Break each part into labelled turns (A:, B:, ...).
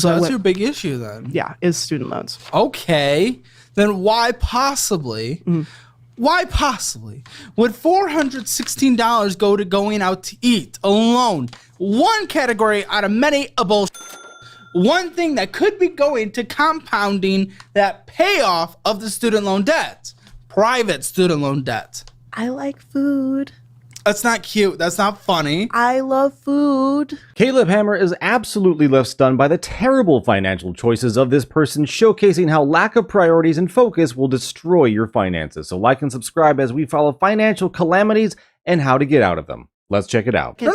A: So that's your big issue then?
B: Yeah, is student loans.
A: Okay. Then why possibly would $416 go to going out to eat alone? One category out of many a bullshit. One thing that could be going to compounding that payoff of the student loan debt. Private student loan debt.
B: I like food.
A: That's not cute. That's not funny.
B: I love food.
C: Caleb Hammer is absolutely left stunned by the terrible financial choices of this person, showcasing how lack of priorities and focus will destroy your finances. So like and subscribe as we follow financial calamities and how to get out of them. Let's check it out.
A: No.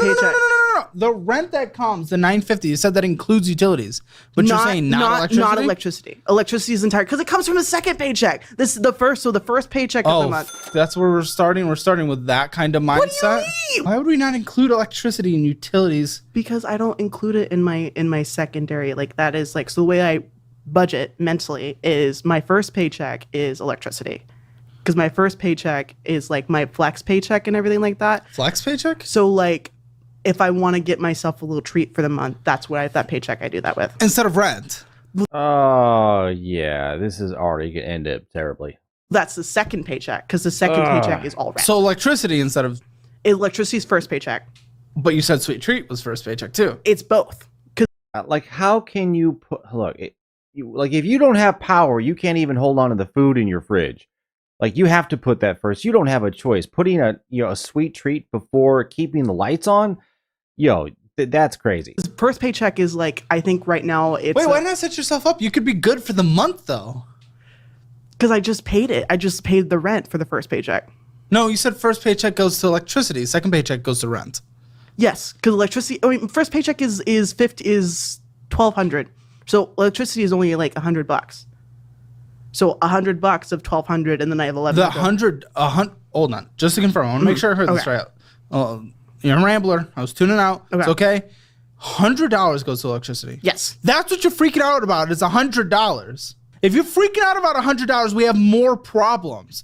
A: The rent that comes, the $950, you said that includes utilities, but you're saying not electricity?
B: Not electricity. Electricity is entire, because it comes from the second paycheck. This is the first paycheck of the month.
A: That's where we're starting. We're starting with that kind of mindset.
B: What do you mean?
A: Why would we not include electricity and utilities?
B: Because I don't include it in my secondary. Like that is like, so the way I budget mentally is my first paycheck is electricity. Because my first paycheck is like my flex paycheck and everything like that.
A: Flex paycheck?
B: So like, if I want to get myself a little treat for the month, that's what that paycheck I do that with.
A: Instead of rent.
C: Oh, yeah. This is already going to end up terribly.
B: That's the second paycheck, because the second paycheck is all rent.
A: So electricity instead of...
B: Electricity's first paycheck.
A: But you said sweet treat was first paycheck too.
B: It's both.
C: Like, how can you put... Look, like, if you don't have power, you can't even hold on to the food in your fridge. Like, you have to put that first. You don't have a choice. Putting a sweet treat before keeping the lights on... that's crazy.
B: The first paycheck is like, I think right now it's...
A: Wait, why not set yourself up? You could be good for the month, though.
B: Because I just paid it. I just paid the rent for the first paycheck.
A: No, you said first paycheck goes to electricity. Second paycheck goes to rent.
B: Yes, because electricity... I mean, first paycheck is $1,200. So electricity is only like $100. So $100 of $1,200, and then I have 11.
A: The 100... Hold on. Just to confirm. I want to make sure I heard this right. You're a rambler. I was tuning out. Okay. It's okay. $100 goes to electricity.
B: Yes.
A: That's what you're freaking out about is $100. If you're freaking out about $100, we have more problems.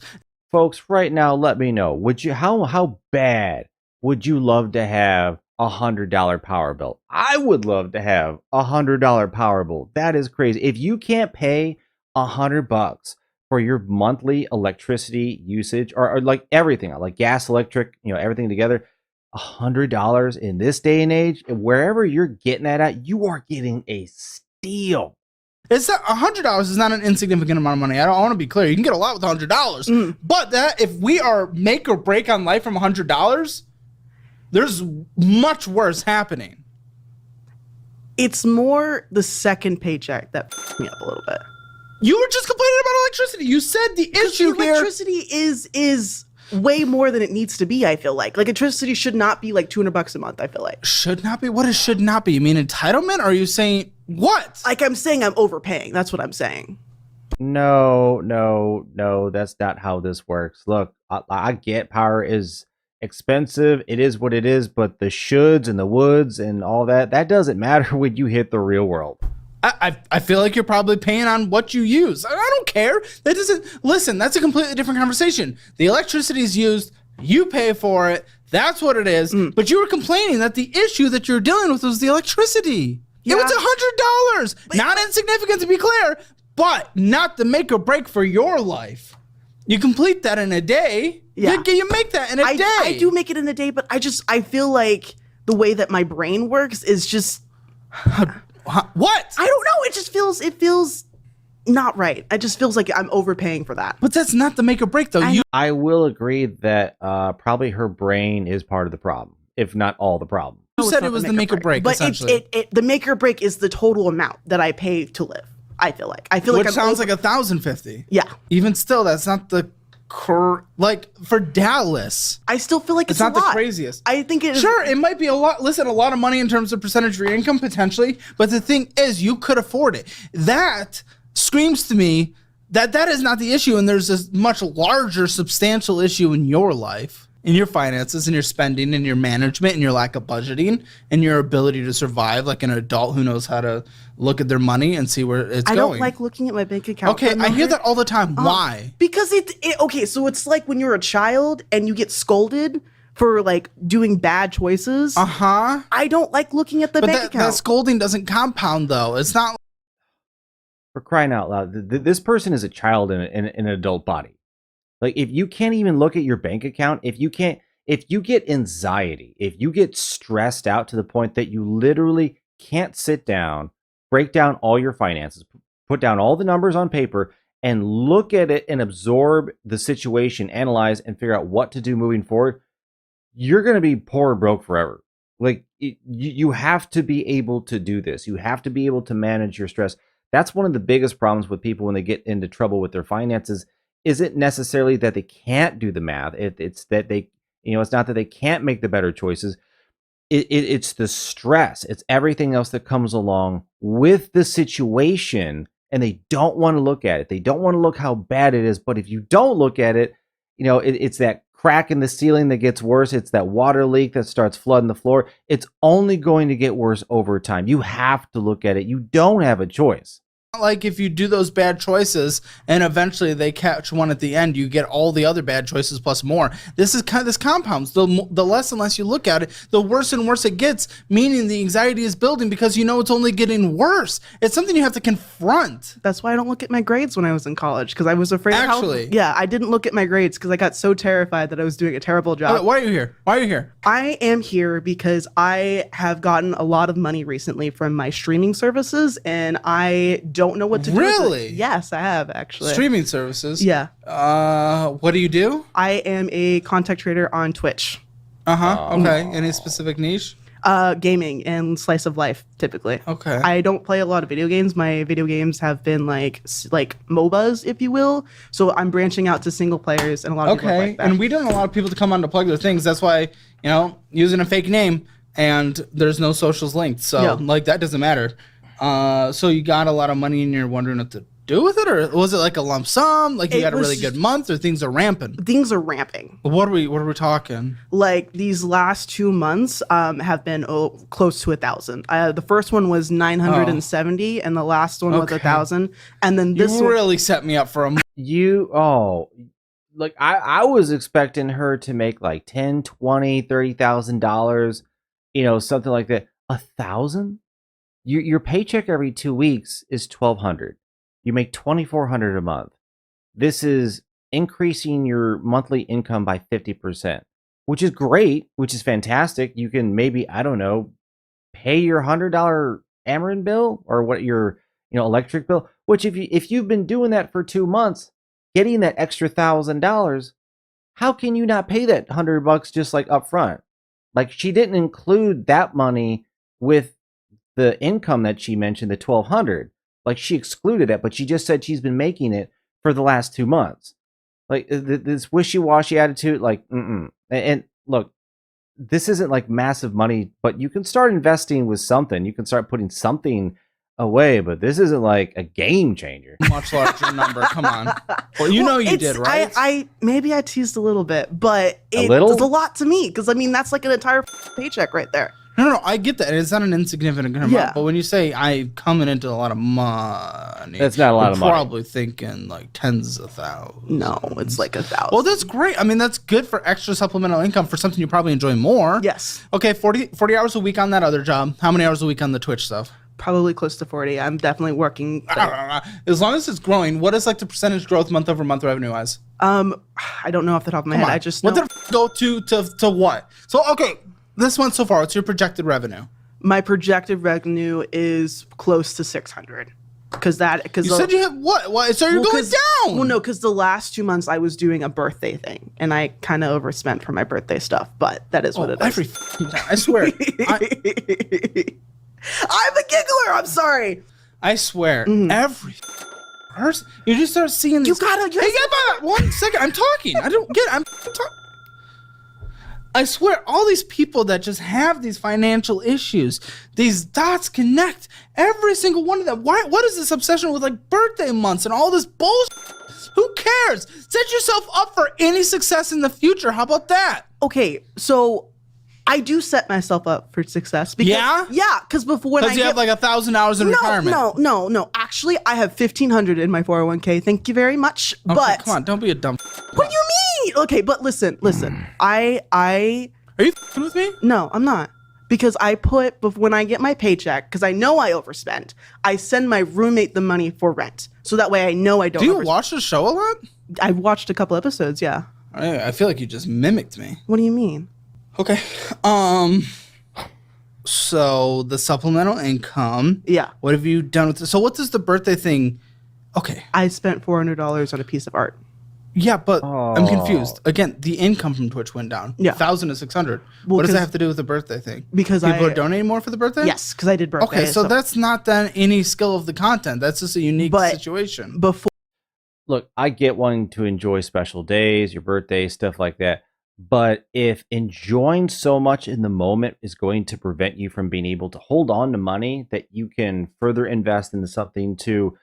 C: Folks, right now, let me know. Would you how bad would you love to have $100 power bill? I would love to have $100 power bill. That is crazy. If you can't pay $100 for your monthly electricity usage or like everything, like gas, electric, everything together, $100 in this day and age, wherever you're getting that at, you are getting a steal.
A: It's not $100 is not an insignificant amount of money. I want to be clear. You can get a lot with $100, but that if we are make or break on life from $100, there's much worse happening.
B: It's more the second paycheck that f***ed me up a little bit.
A: You were just complaining about electricity. You said the issue here.
B: Electricity is way more than it needs to be, I feel like. Like, electricity should not be like $200 a month, I feel like.
A: Should not be? What is should not be? You mean entitlement? Or are you saying what?
B: Like, I'm saying I'm overpaying. That's what I'm saying.
C: No, that's not how this works. Look, I get power is expensive. It is what it is, but the shoulds and the woulds and all that doesn't matter when you hit the real world.
A: I feel like you're probably paying on what you use. I don't care. That doesn't... Listen, that's a completely different conversation. The electricity is used. You pay for it. That's what it is. But you were complaining that the issue that you're dealing with was the electricity. Yeah. It was $100. Not insignificant, to be clear, but not the make or break for your life. You complete that in a day. Yeah. You make that in a day.
B: I do make it in a day, but I feel like the way that my brain works is just...
A: What?
B: I don't know. It feels not right. It just feels like I'm overpaying for that.
A: But that's not the make or break, though.
C: I will agree that probably her brain is part of the problem, if not all the problem.
A: You said it was the make or break,
B: but
A: essentially.
B: The make or break is the total amount that I pay to live. I feel like
A: which sounds like $1,050.
B: Yeah.
A: Even still, that's not the like for Dallas.
B: I still feel like it's
A: not
B: a lot.
A: The craziest.
B: I think it is.
A: Sure, it might be a lot. Listen, a lot of money in terms of percentage of your income potentially, but the thing is, you could afford it. That screams to me that is not the issue, and there's a much larger, substantial issue in your life, in your finances, in your spending, in your management, in your lack of budgeting, and your ability to survive like an adult who knows how to look at their money and see where it's going.
B: I don't like looking at my bank account.
A: Okay, I hear that all the time. Why?
B: Because okay, so it's like when you're a child and you get scolded for like doing bad choices. I don't like looking at the bank account.
A: That scolding doesn't compound though. It's not.
C: For crying out loud, this person is a child in an adult body. Like, if you can't even look at your bank account, if you get anxiety, if you get stressed out to the point that you literally can't sit down, break down all your finances, put down all the numbers on paper, and look at it and absorb the situation, analyze, and figure out what to do moving forward, you're going to be poor or broke forever. Like, you have to be able to do this. You have to be able to manage your stress. That's one of the biggest problems with people when they get into trouble with their finances. Isn't necessarily that they can't do the math. It's that they, it's not that they can't make the better choices. It's the stress. It's everything else that comes along with the situation, and they don't want to look at it. They don't want to look how bad it is. But if you don't look at it, it's that crack in the ceiling that gets worse. It's that water leak that starts flooding the floor. It's only going to get worse over time. You have to look at it. You don't have a choice.
A: Like, if you do those bad choices and eventually they catch one at the end, you get all the other bad choices plus more. This compounds. The less and less you look at it, the worse and worse it gets, meaning the anxiety is building because it's only getting worse. It's something you have to confront.
B: That's why I don't look at my grades when I was in college, because I was afraid
A: Actually.
B: I didn't look at my grades because I got so terrified that I was doing a terrible job.
A: Why are you here?
B: I am here because I have gotten a lot of money recently from my streaming services, and I don't know what to do with it.
A: Really?
B: Yes, I have, actually.
A: Streaming services?
B: Yeah.
A: What do you do?
B: I am a content creator on Twitch.
A: Okay. Any specific niche?
B: Gaming and slice of life, typically.
A: Okay.
B: I don't play a lot of video games. My video games have been like MOBAs, if you will. So I'm branching out to single players, and a lot of people like that.
A: And we didn't allow people to come on to plug their things. That's why, using a fake name and there's no socials linked. So that doesn't matter. So you got a lot of money and you're wondering what to do with it, or was it like a lump sum? Like you got a really good month, or things are ramping?
B: Things are ramping.
A: What are we talking?
B: Like these last 2 months have been close to 1,000. The first one was 970, and the last one was 1,000. And then this
A: one really set me up for a.
C: Like I was expecting her to make like $10,000, $20,000, $30,000, something like that. 1,000. Your paycheck every 2 weeks is $1,200. You make $2,400 a month. This is increasing your monthly income by 50%, which is great, which is fantastic. You can maybe, I don't know, pay your $100 Ameren bill or what your electric bill. Which if you've been doing that for 2 months, getting that extra $1,000, how can you not pay that $100 just like up front? Like, she didn't include that money with the income that she mentioned, the $1,200. Like, she excluded that, but she just said she's been making it for the last 2 months. Like, this wishy-washy attitude, like, And look, this isn't like massive money, but you can start investing with something. You can start putting something away, but this isn't like a game changer.
A: Much larger number. Come on. Well, you did, right?
B: I maybe I teased a little bit, but it's a lot to me, because that's like an entire paycheck right there.
A: No, I get that. It's not an insignificant amount.
B: Yeah.
A: But when you say I'm coming into a lot of money,
C: that's not a lot of money.
A: Probably thinking like tens of thousands.
B: No, it's like 1,000.
A: Well, that's great. I mean, that's good for extra supplemental income for something you probably enjoy more.
B: Yes.
A: Okay, 40 hours a week on that other job. How many hours a week on the Twitch stuff?
B: Probably close to 40. I'm definitely working.
A: As long as it's growing, what is like the percentage growth month over month revenue wise?
B: I don't know off the top of my head. I just know.
A: What did go to what? So, okay. This month so far, what's your projected revenue?
B: My projected revenue is close to 600. Because
A: you said you have what? So you're going down.
B: Well, no, because the last 2 months I was doing a birthday thing, and I kind of overspent for my birthday stuff. But that is what it is.
A: Every time, I swear.
B: I'm a giggler. I'm sorry.
A: I swear, every person you just start seeing this. Hey, get 1 second. I'm talking. I don't get. I'm talking. I swear, all these people that just have these financial issues, these dots connect. Every single one of them. What is this obsession with like birthday months and all this bullshit? Who cares? Set yourself up for any success in the future. How about that?
B: Okay, so I do set myself up for success. Because, yeah, because before
A: you have like 1,000 hours in retirement.
B: No. Actually, I have 1,500 in my 401k. Thank you very much.
A: Okay,
B: but
A: come on, don't be a dumb.
B: What do you mean? Okay, but listen. I
A: Are you f***ing with me?
B: no, I'm not. Because I put when I get my paycheck, because I know I overspend, I send my roommate the money for rent, so that way I know I don't.
A: Do you watch the show a lot?
B: I've watched a couple episodes. Yeah.
A: I feel like you just mimicked me.
B: What do you mean?
A: Okay. So the supplemental income.
B: Yeah.
A: What have you done with it? So what does the birthday thing? Okay.
B: I spent $400 on a piece of art.
A: Yeah, but I'm
C: Oh.
A: confused. Again, the income from Twitch went down.
B: Yeah.
A: 1,000 to 600.
B: Well,
A: What does that
B: 'cause-
A: have to do with the birthday thing?
B: Because
A: People
B: I
A: are donating more for the birthday?
B: yes, because I did birthday.
A: Okay, so that's not then any skill of the content. That's just a unique
B: But-
A: situation.
B: before.
C: Look, I get wanting to enjoy special days, your birthday, stuff like that. But if enjoying so much in the moment is going to prevent you from being able to hold on to money that you can further invest into something to,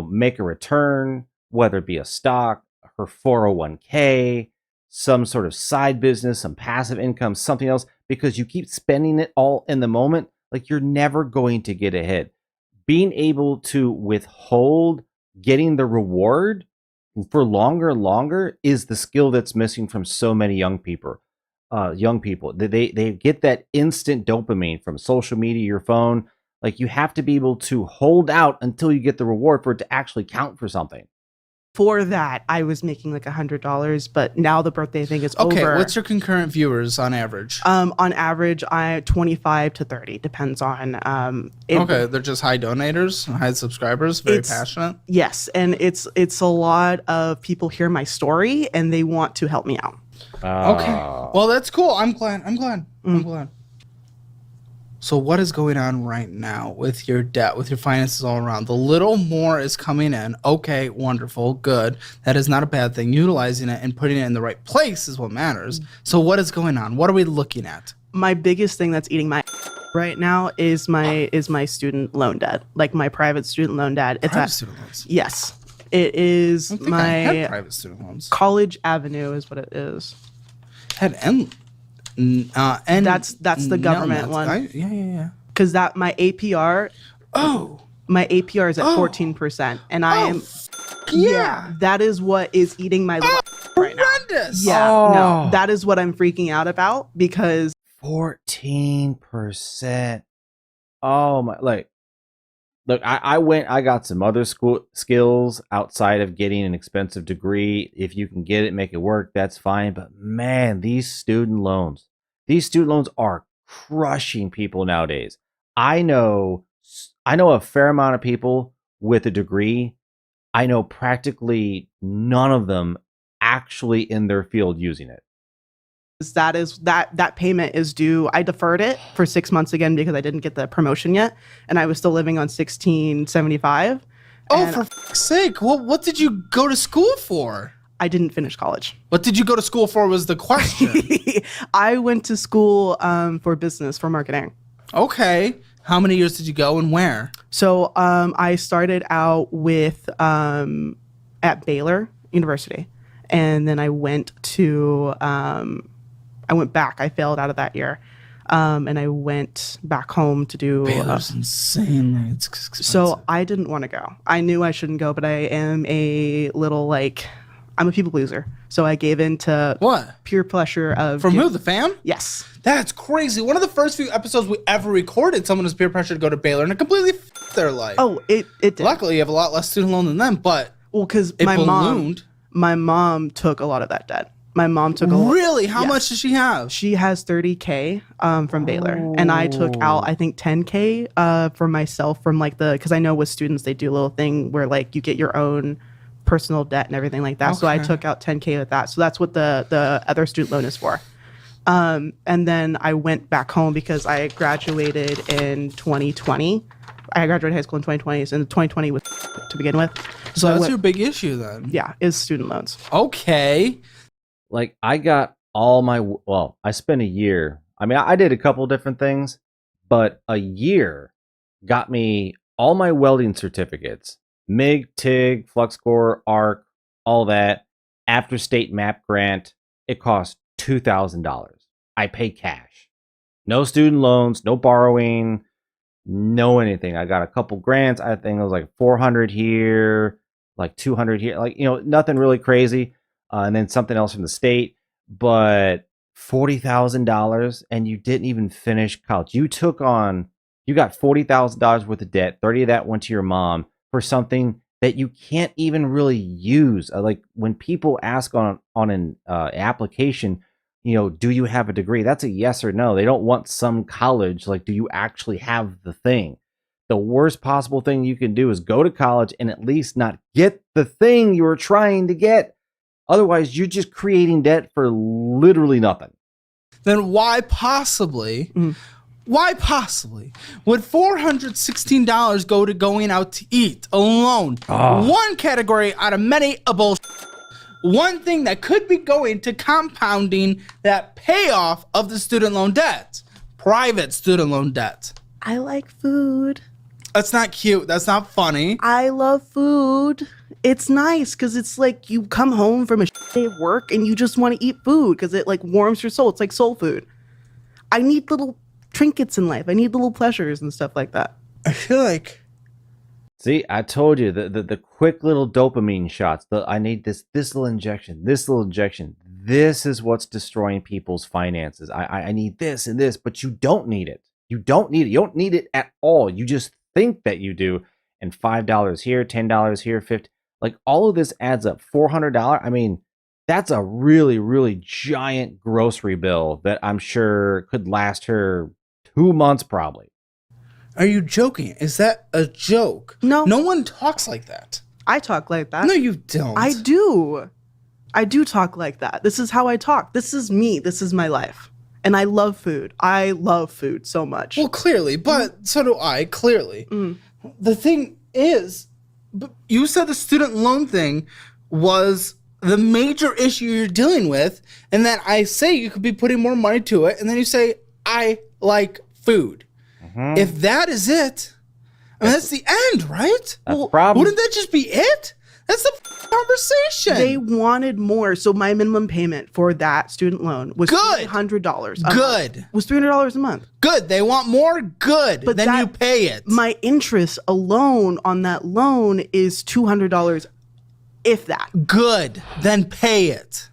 C: make a return, whether it be a stock, her 401k, some sort of side business, some passive income, something else, because you keep spending it all in the moment, like you're never going to get ahead. Being able to withhold getting the reward for longer and longer is the skill that's missing from so many young people. They get that instant dopamine from social media, your phone. Like you have to be able to hold out until you get the reward for it to actually count for something.
B: For that, I was making like $100, but now the birthday thing is
A: Okay,
B: over.
A: what's your concurrent viewers on average?
B: On average, 25 to 30 depends on.
A: Okay, they're just high donators, high subscribers, very
B: It's-
A: passionate.
B: Yes, and it's a lot of people hear my story and they want to help me out.
A: Okay. Well, that's cool. I'm glad. I'm
B: Mm.
A: glad. So what is going on right now with your debt, with your finances all around? The little more is coming in. Okay, wonderful, good. That is not a bad thing. Utilizing it and putting it in the right place is what matters. So what is going on? What are we looking at?
B: My biggest thing that's eating my right now is my student loan debt, like my private student loan debt. It's
A: Private
B: at
A: student loans.
B: yes, it is
A: I don't think I had
B: my
A: private student loans.
B: College Avenue is what it is.
A: Had and
B: That's the government one.
A: Yeah.
B: Because that my APR
A: Oh,
B: is at
A: Oh.
B: 14%, and I am
A: yeah.
B: that is what is eating my life right now.
A: Horrendous.
B: Yeah,
C: Oh.
B: no, that is what I'm freaking out about because
C: 14%. Oh my! Look, I got some other school skills outside of getting an expensive degree. If you can get it, make it work, that's fine. But man, these student loans are crushing people nowadays. I know a fair amount of people with a degree. I know practically none of them actually in their field using it.
B: that payment is due. I deferred it for 6 months again because I didn't get the promotion yet, and I was still living on 1675.
A: Oh,
B: and
A: for f***'s sake. What did you go to school for?
B: I didn't finish college.
A: What did you go to school for was the question.
B: I went to school for business, for marketing.
A: Okay. How many years did you go and where?
B: So I started out with at Baylor University, and then I went to I went back. I failed out of that year, and I went back home to do.
A: Baylor's insanely expensive.
B: So I didn't want to go. I knew I shouldn't go, but I am a little I'm a people pleaser. So I gave in to
A: What?
B: peer pressure of
A: From who? The fam?
B: Yes.
A: That's crazy. One of the first few episodes we ever recorded, someone was peer pressured to go to Baylor and it completely f***ed their life.
B: Oh, it did.
A: Luckily, you have a lot less student loan than them, but
B: Well, because
A: it
B: my
A: ballooned.
B: mom took a lot lot of that debt. My mom took a lot.
A: Really? How
B: Yes.
A: much does she have?
B: She has 30K from Baylor, and I took out I think 10K for myself from because I know with students they do a little thing where you get your own personal debt and everything like that. So I
A: Okay.
B: took out 10K with that. So that's what the other student loan is for. And then I went back home because I graduated in 2020. I graduated high school in 2020, and 2020 was to begin with.
A: So
B: I
A: that's
B: went-
A: your big issue then.
B: yeah, is student loans.
A: Okay.
C: Like I got all my I spent a year. I mean, I did a couple different things, but a year got me all my welding certificates, MIG, TIG, FluxCore, ARC, all that. After state map grant, it cost $2,000. I pay cash, no student loans, no borrowing, no anything. I got a couple grants. I think it was like 400 here, like 200 here, nothing really crazy. and then something else from the state. But $40,000 and you didn't even finish college. You got $40,000 worth of debt. 30 of that went to your mom for something that you can't even really use. Like when people ask on an application, do you have a degree? That's a yes or no. They don't want some college. Like, do you actually have the thing? The worst possible thing you can do is go to college and at least not get the thing you were trying to get. Otherwise, you're just creating debt for literally nothing.
A: Then why possibly would $416 go to going out to eat alone? One category out of many a bullshit. One thing that could be going to compounding that payoff of the student loan debt, private student loan debt.
B: I like food.
A: That's not cute. That's not funny.
B: I love food. It's nice because it's like you come home from a day of work and you just want to eat food because it like warms your soul. It's like soul food. I need little trinkets in life. I need little pleasures and stuff like that.
A: I feel like...
C: See, I told you, the quick little dopamine shots. I need this little injection, this little injection. This is what's destroying people's finances. I need this and this, but you don't need it. You don't need it. You don't need it at all. You just think that you do. And $5 here, $10 here, $50. Like all of this adds up. $400. I mean, that's a really, really giant grocery bill that I'm sure could last her 2 months probably.
A: Are you joking? Is that a joke?
B: No.
A: No one talks like that.
B: I talk like that.
A: No, you don't.
B: I do. I do talk like that. This is how I talk. This is me. This is my life. And I love food. I love food so much.
A: Well, clearly, but so do I, clearly. The thing is, you said the student loan thing was the major issue you're dealing with, and then I say you could be putting more money to it, and then you say, I like food. If that is it, I mean, that's the end, right?
C: Well, problem.
A: Wouldn't that just be it? That's the conversation.
B: They wanted more, so my minimum payment for that student loan was $300.
A: Good.
B: Was $300 a month.
A: Good. They want more. Good. But then you pay it.
B: My interest alone on that loan is $200, if that.
A: Good. Then pay it.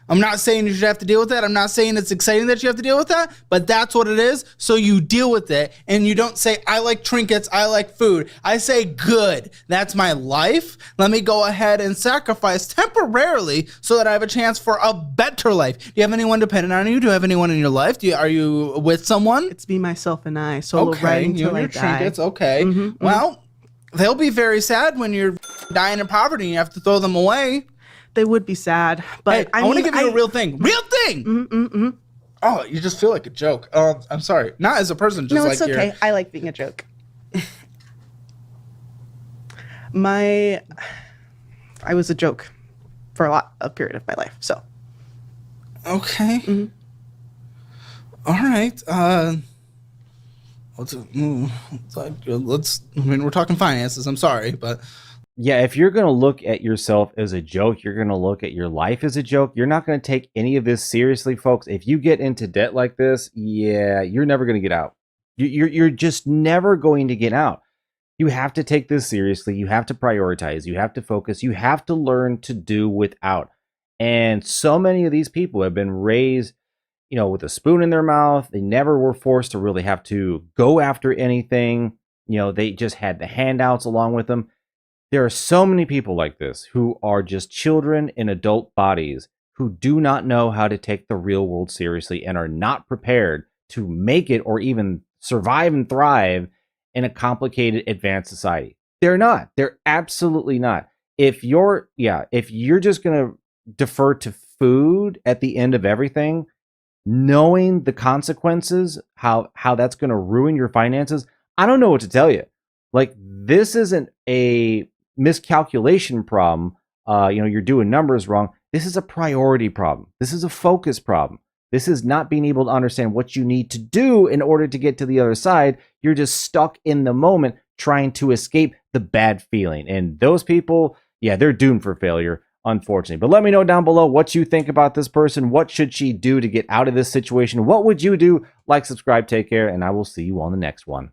A: I'm not saying you should have to deal with that. I'm not saying it's exciting that you have to deal with that, but that's what it is. So you deal with it, and you don't say, I like trinkets, I like food. I say, good. That's my life. Let me go ahead and sacrifice temporarily so that I have a chance for a better life. Do you have anyone dependent on you? Do you have anyone in your life? Are you with someone?
B: It's me, myself, and I. Solo riding till I die.
A: Trinkets. Okay. Well, they'll be very sad when you're dying in poverty and you have to throw them away.
B: They would be sad, but
A: hey, I want to give you a real thing. Real thing. Oh, you just feel like a joke. I'm sorry. Not as a person. Just
B: no,
A: like
B: it's okay. I like being a joke. I was a joke for a period of my life. So.
A: Okay. All right. Let's. I mean, we're talking finances. I'm sorry, but.
C: Yeah, if you're going to look at yourself as a joke, you're going to look at your life as a joke. You're not going to take any of this seriously, folks. If you get into debt like this, yeah, you're never going to get out. You're just never going to get out. You have to take this seriously. You have to prioritize. You have to focus. You have to learn to do without. And so many of these people have been raised, with a spoon in their mouth. They never were forced to really have to go after anything. They just had the handouts along with them. There are so many people like this who are just children in adult bodies who do not know how to take the real world seriously and are not prepared to make it or even survive and thrive in a complicated advanced society. They're not. They're absolutely not. If you're just going to defer to food at the end of everything, knowing the consequences, how that's going to ruin your finances, I don't know what to tell you. Like, this isn't a miscalculation problem. You're doing numbers wrong. This is a priority problem. This is a focus problem. This is not being able to understand what you need to do in order to get to the other side. You're just stuck in the moment trying to escape the bad feeling. And those people, they're doomed for failure, unfortunately. But let me know down below what you think about this person. What should she do to get out of this situation? What would you do? Like, subscribe, take care, and I will see you on the next one.